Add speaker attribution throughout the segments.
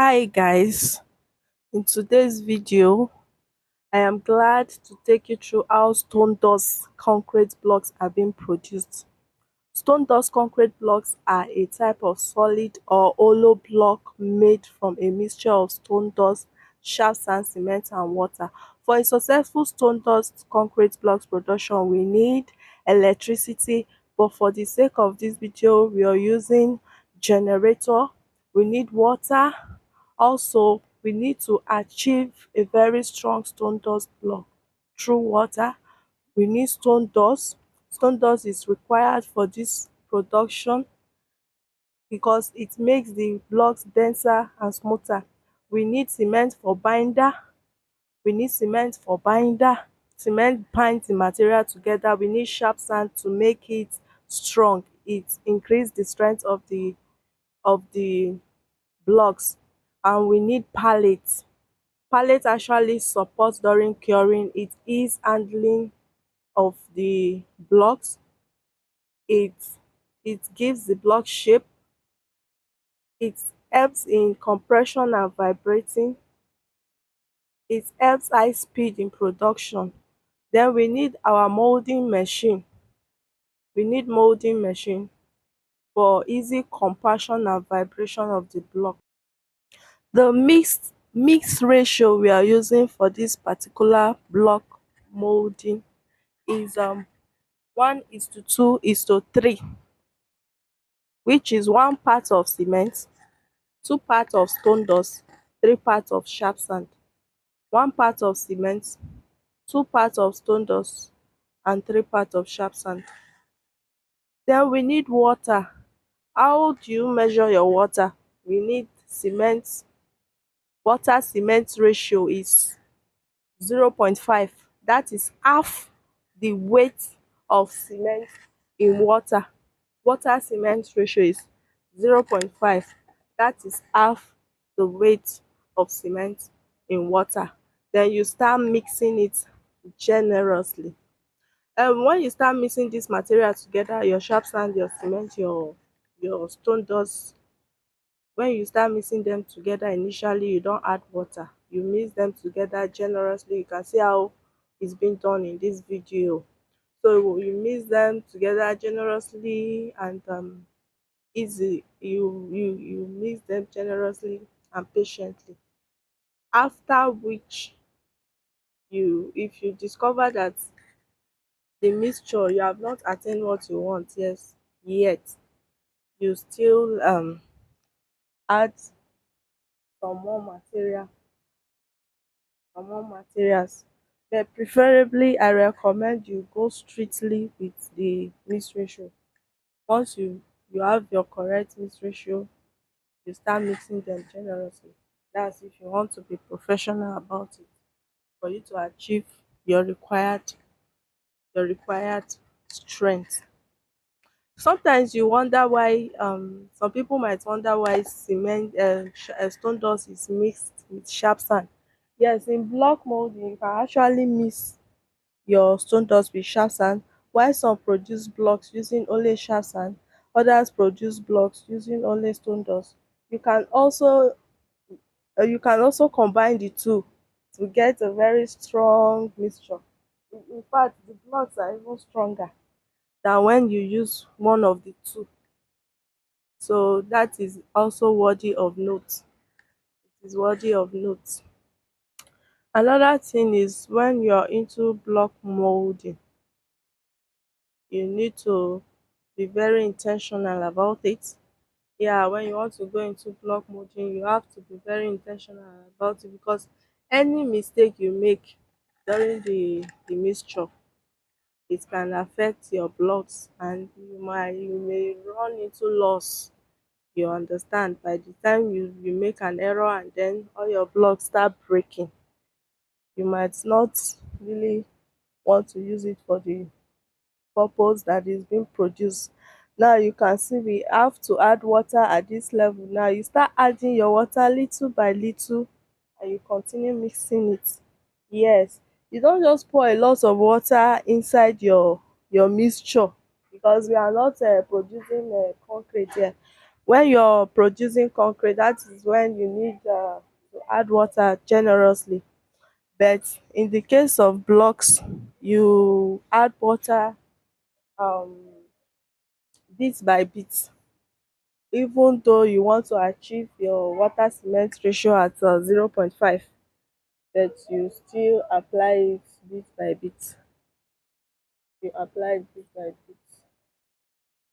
Speaker 1: Hi guys, in today's video, I am glad to take you through how stone dust concrete blocks are being produced. Stone dust concrete blocks are a type of solid or hollow block made from a mixture of stone dust, sharp sand, cement and water. For a successful stone dust concrete blocks production, we need electricity, but for the sake of this video, we are using generator, we need water, also we need to achieve a very strong stone dust block through water. We need stone dust. Stone dust is required for this production because it makes the blocks denser and smoother. We need cement for binder. We need cement for binder. Cement binds the material together. We need sharp sand to make it strong. It increase the strength of the blocks. And we need pallet. Pallet actually supports during curing. It is handling of the blocks. It it gives the block shape. It helps in compression and vibrating. It helps high speed in production. Then we need our molding machine. We need molding machine for easy compaction and vibration of the block. The mix ratio we are using for this particular block molding is 1:2:3, which is 1 part of cement, 2 parts of stone dust, 3 parts of sharp sand. 1 part of cement, 2 parts of stone dust and 3 parts of sharp sand. Den we need water. How do you measure your water? We need cement. Water cement ratio is 0.5. Dat is half the weight of cement in water. Water cement ratio is 0.5. Dat is half the weight of cement in water. Den you start mixing it generously. When you start mixing dis material together, your sharp sand, your cement, your stone dust, when you start mixing dem together, initially you don add water, you mix dem together generously. You can see how its being done in dis video. So you mix dem together generously and easy. You mix dem generously and patiently. After which, if you discover dat the mixture you have not attained what you want yet, you still add some more material, some more materials. But preferably I recommend you go strictly with the mix ratio. Once you have your correct mix ratio, you start mixing them generously. That's if you want to be professional about it, for you to achieve your required strength. Sometimes you wonder why, some people might wonder why cement stone dust is mixed with sharp sand. Yes, in block molding you can actually mix your stone dust with sharp sand, while some produce blocks using only sharp sand, others produce blocks using only stone dust. You can also combine the two to get a very strong mixture. In fact, the blocks are even stronger than when you use one of the two. So that is also worthy of note. It is worthy of note. Another thing is, when you're into block molding, you need to be very intentional about it. Yeah, when you want to go into block molding, you have to be very intentional about it, because any mistake you make during the mixture, it can affect your blocks and you may run into loss. You understand? By the time you make an error and then all your blocks start breaking, you might not really want to use it for the purpose that is being produced. Now you can see we have to add water at this level. Now you start adding your water little by little and you continue mixing it. Yes, you don't just pour a lot of water inside your mixture, because we are not producing concrete here. When you're producing concrete, that is when you need to add water generously. But in the case of blocks, you add water um, bit by bit. Even though you want to achieve your water cement ratio at 0.5, but you still apply it bit by bit. You apply it bit by bit.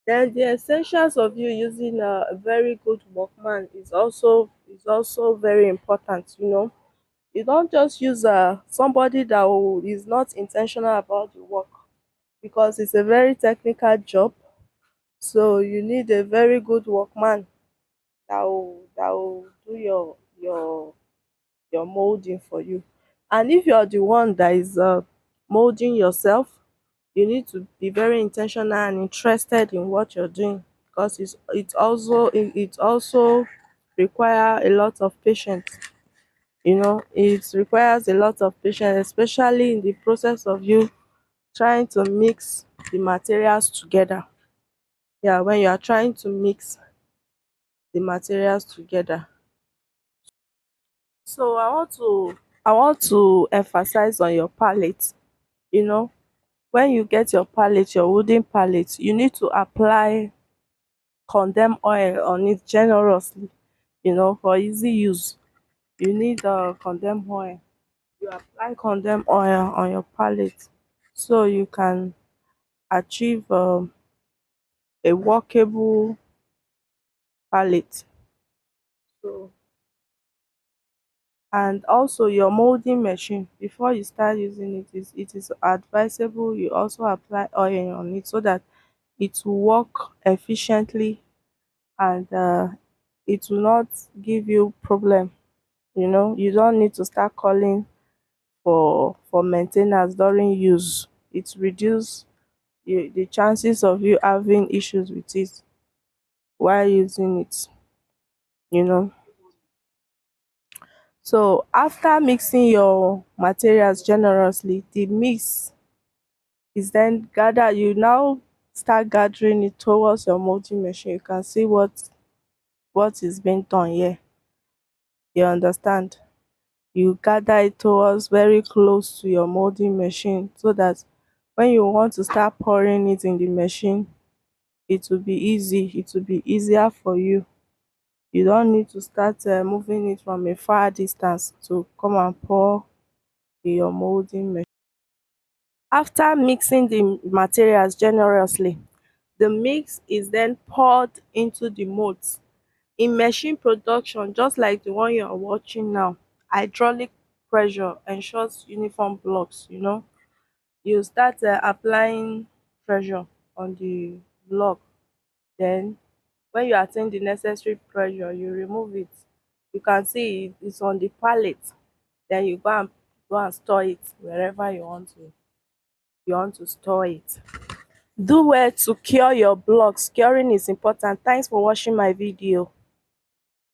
Speaker 1: Then the essentials of you using a very good workman is also very important. You don't just use somebody that is not intentional about the work, because it's a very technical job. So you need a very good workman that will do your molding for you. And if you're the one that is molding yourself, you need to be very intentional and interested in what you're doing, because it also require a lot of patience. It requires a lot of patience, especially in the process of you trying to mix the materials together. Yeah, when you are trying to mix the materials together. So I want to emphasize on your palette. You know, when you get your palette, your wooden palette, you need to apply condemn oil on it generously. For easy use, you need condemn oil. You apply condemn oil on your palette so you can achieve a workable palette. So, and also your molding machine, before you start using it is advisable you also apply oil on it so that it will work efficiently, and it will not give you problem. You don't need to start calling for main ten ance during use. It reduce the chances of you having issues with it while using it you know so after mixing your materials generously, the mix is then gather you now start gathering it towards your molding machine. You can see what is being done here. You understand? You gather it towards very close to your molding machine, so that when you want to start pouring it in the machine, it will be easy. It will be easier for you. You don't need to start moving it from a far distance to come and pour in your molding machine. After mixing the materials generously, the mix is then poured into the molds. In machine production, just like the one you are watching now, hydraulic pressure ensures uniform blocks. You start applying pressure on the block. Then when you attain the necessary pressure, you remove it. You can see it's on the pallet. Then you go and store it wherever you want to store it. Do well to cure your blocks. Curing is important. Thanks for watching my video.